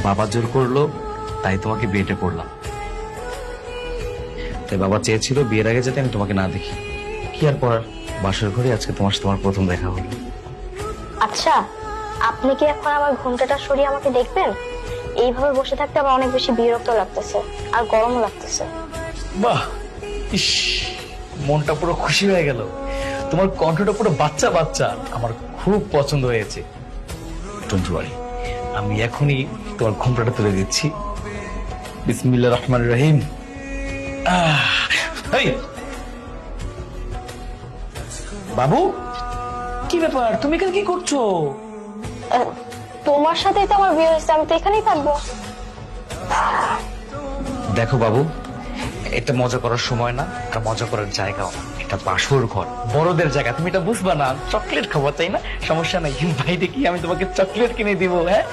বাবা জোর করলো, তাই তোমাকে বিয়েটা করলাম। তাই বাবা চেয়েছিল বিয়ের আগে যাতে আমি তোমাকে না দেখি। কি আর করার, বাসর ঘরে আজকে তোমার সাথে তোমার প্রথম দেখা হলো। আচ্ছা, আপনি কি এখন আমার ঘুমটাটা সরিয়ে আমাকে দেখবেন? এইভাবে বসে থাকতে আমার অনেক বেশি বিরক্ত লাগতেছে আর গরমও লাগতেছে। বাহ, ইস, মনটা পুরো খুশি হয়ে গেল। তোমার কণ্ঠটা পুরো বাচ্চা বাচ্চা, আমার খুব পছন্দ হয়েছে। ডোন্ট ওয়ারি, আমি এখনই তোমার ঘুমটাটা তুলে দিচ্ছি। বিসমিল্লাহির রহমানির রহিম। এই, বাবু, কি ব্যাপার, তুমি এখানে কি করছো? তোমার সাথেই তো আমার বিয়ে হয়েছে, আমি তো এখানেই থাকবো। দেখো বাবু, এটা মজা করার সময় না, আর মজা করার জায়গাও না। এটা বাসর ঘর, বড়দের জায়গা, তুমি এটা বুঝবা না। চকলেট খাবো তাই না? সমস্যা নাই, বাইরে কি আমি তোমাকে চকলেট কিনে দিব? হ্যাঁ,